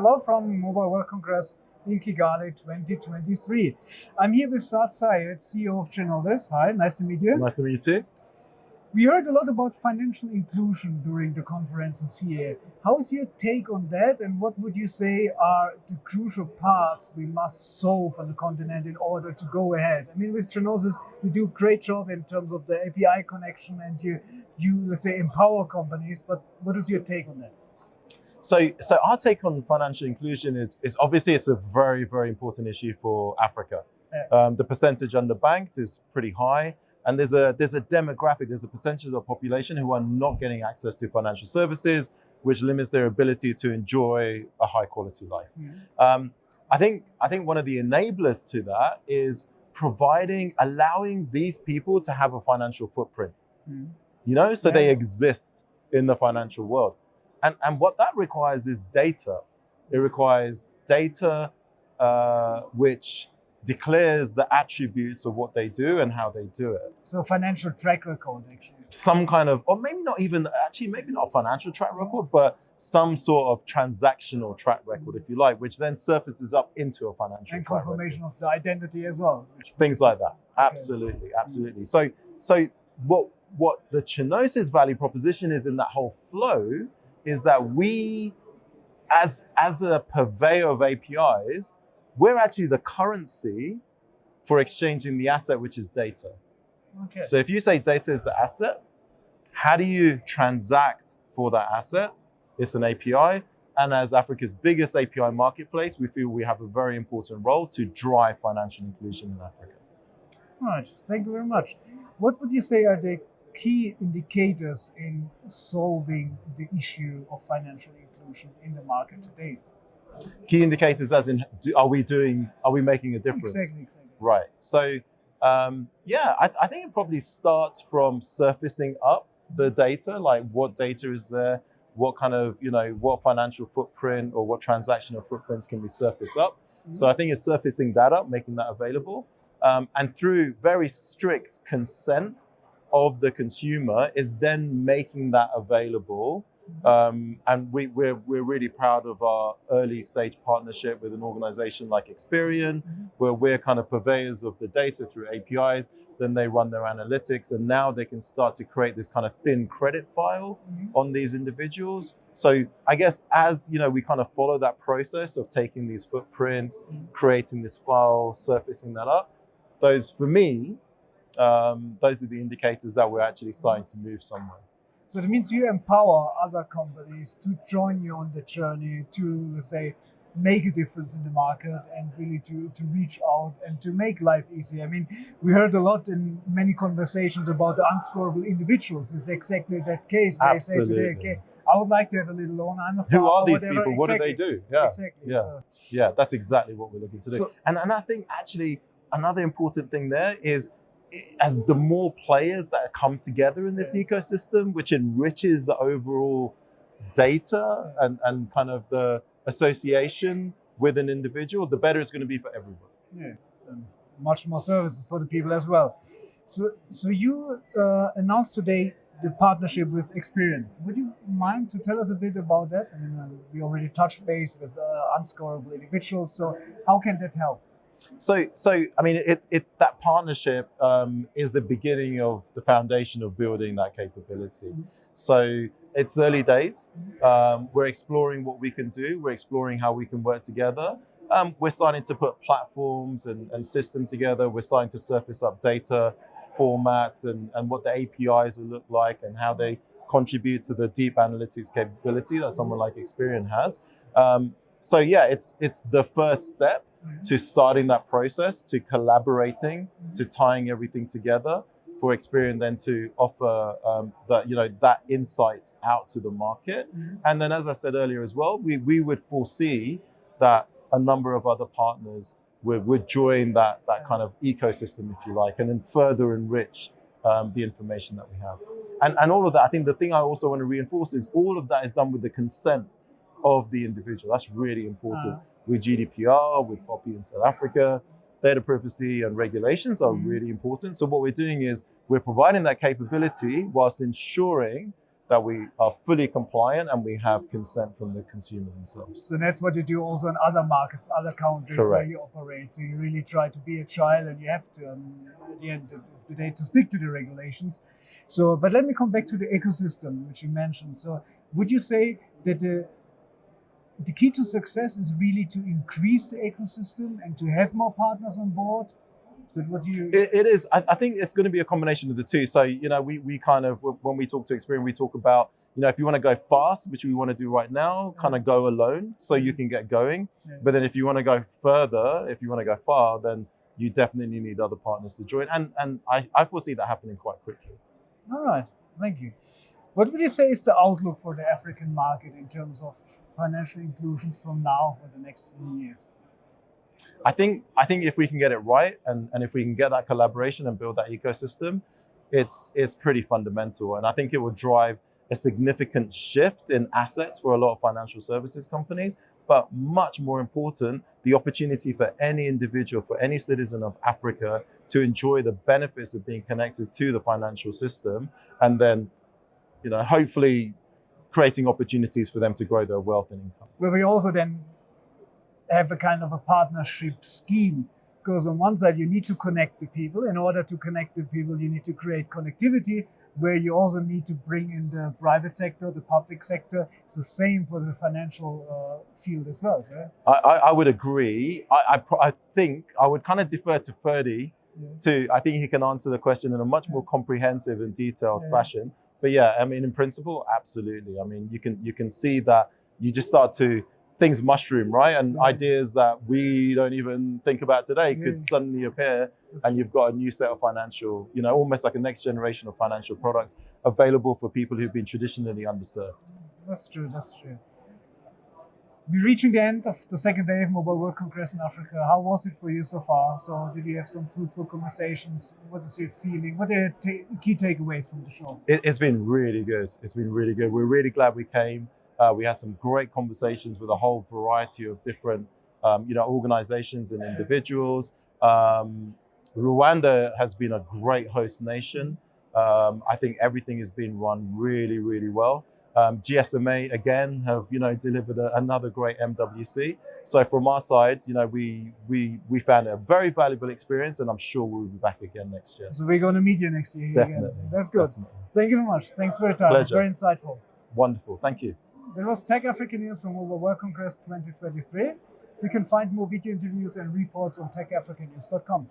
Hello from Mobile World Congress in Kigali 2023. I'm here with Saad Sayed, CEO of Chenosis. Hi, nice to meet you. Nice to meet you. We heard a lot about financial inclusion during the conference in CA. How is your take on that, and what would you say are the crucial parts we must solve on the continent in order to go ahead? I mean, with Chenosis, you do a great job in terms of the API connection, and you let's say, empower companies, but what is your take on that? So our take on financial inclusion is obviously it's a very, very important issue for Africa. Yeah. The percentage underbanked is pretty high. And there's a demographic, there's a percentage of the population who are not getting access to financial services, which limits their ability to enjoy a high quality life. Mm-hmm. I think one of the enablers to that is allowing these people to have a financial footprint, so they exist in the financial world. And what that requires is data. It requires data which declares the attributes of what they do and how they do it. So financial track record, actually. Some kind of, or maybe not even, maybe not a financial track record, but some sort of transactional track record, if you like, which then surfaces up into a financial and track confirmation record. of the identity as well. Things like that. Absolutely, absolutely. So what the Chenosis value proposition is in that whole flow is that we, as a purveyor of APIs, we're actually the currency for exchanging the asset, which is data. Okay. So if you say data is the asset, how do you transact for that asset? It's an API. And as Africa's biggest API marketplace, we feel we have a very important role to drive financial inclusion in Africa. All right, thank you very much. What would you say are the key indicators in solving the issue of financial inclusion in the market today? Key indicators as in, are we making a difference? Exactly. Right. So, I think it probably starts from surfacing up the data, like what data is there, what kind of, what financial footprint or what transactional footprints can we surface up. Mm-hmm. So I think it's surfacing that up, making that available. And through very strict consent of the consumer is then making that available. And we're really proud of our early stage partnership with an organization like Experian, where we're kind of purveyors of the data through APIs. Then they run their analytics, and now they can start to create this kind of thin credit file on these individuals. So I guess as we kind of follow that process of taking these footprints, creating this file, surfacing that up, those for me, those are the indicators that we're actually starting to move somewhere. So that means you empower other companies to join you on the journey to, let's say, make a difference in the market and really to reach out and to make life easy. I mean, we heard a lot in many conversations about the unscorable individuals. It's exactly that case where Absolutely. They say today, okay, I would like to have a little loan. I'm a farmer. Who are these whatever. people? What do they do? Yeah. Exactly. Yeah. Yeah, that's exactly what we're looking to do. So, and I think actually another important thing there is, as the more players that come together in this ecosystem, which enriches the overall data and kind of the association with an individual, the better it's going to be for everyone. Yeah, and much more services for the people as well. So you announced today the partnership with Experian. Would you mind to tell us a bit about that? I mean, we already touched base with unscorable individuals. So how can that help? So I mean, that partnership is the beginning of the foundation of building that capability. So it's early days. We're exploring what we can do. We're exploring how we can work together. We're starting to put platforms and systems together. We're starting to surface up data formats and what the APIs will look like and how they contribute to the deep analytics capability that someone like Experian has. So yeah, it's the first step to starting that process, to collaborating, to tying everything together for Experian then to offer that insight out to the market. And then, as I said earlier as well, we would foresee that a number of other partners would join that kind of ecosystem, if you like, and then further enrich the information that we have. And all of that, I think the thing I also want to reinforce is all of that is done with the consent of the individual. That's really important. With GDPR, with POPI in South Africa, data privacy and regulations are really important. So what we're doing is we're providing that capability whilst ensuring that we are fully compliant and we have consent from the consumer themselves. So that's what you do also in other markets, other countries where you operate. So you really try to be agile, and you have to, at the end of the day, to stick to the regulations. So, but let me come back to the ecosystem, which you mentioned. So would you say that the key to success is really to increase the ecosystem and to have more partners on board? It is. I think it's going to be a combination of the two. So, we kind of, when we talk to Experian, we talk about, if you want to go fast, which we want to do right now, kind of go alone so you can get going. Yeah. But then if you want to go further, if you want to go far, then you definitely need other partners to join. And I foresee that happening quite quickly. All right. Thank you. What would you say is the outlook for the African market in terms of financial inclusions from now for the next 3 years? I think if we can get it right, and if we can get that collaboration and build that ecosystem, it's pretty fundamental. And I think it will drive a significant shift in assets for a lot of financial services companies. But much more important, the opportunity for any individual, for any citizen of Africa to enjoy the benefits of being connected to the financial system, and then, hopefully creating opportunities for them to grow their wealth and income. Where we also then have a kind of a partnership scheme, because on one side you need to connect the people. In order to connect the people, you need to create connectivity, where you also need to bring in the private sector, the public sector. It's the same for the financial field as well, right? I would agree. I think I would kind of defer to Ferdy. I think he can answer the question in a much more comprehensive and detailed fashion. But yeah, I mean, in principle, absolutely. I mean, you can see that you just start to, things mushroom, right? And ideas that we don't even think about today could suddenly appear, and you've got a new set of financial, almost like a next generation of financial products available for people who've been traditionally underserved. That's true. We're reaching the end of the second day of Mobile World Congress in Africa. How was it for you so far? So did you have some fruitful conversations? What is your feeling? What are your key takeaways from the show? It's been really good. We're really glad we came. We had some great conversations with a whole variety of different, organizations and individuals. Rwanda has been a great host nation. I think everything has been run really, really well. GSMA again have delivered another great MWC. So from our side, we found it a very valuable experience, and I'm sure we'll be back again next year. So we're going to meet you next year. Definitely. Again. That's good. Definitely. Thank you very much. Thanks for your time. Pleasure. It's very insightful. Wonderful. Thank you. That was Tech Africa News from Mobile World Congress 2023. You can find more video interviews and reports on techafricanews.com.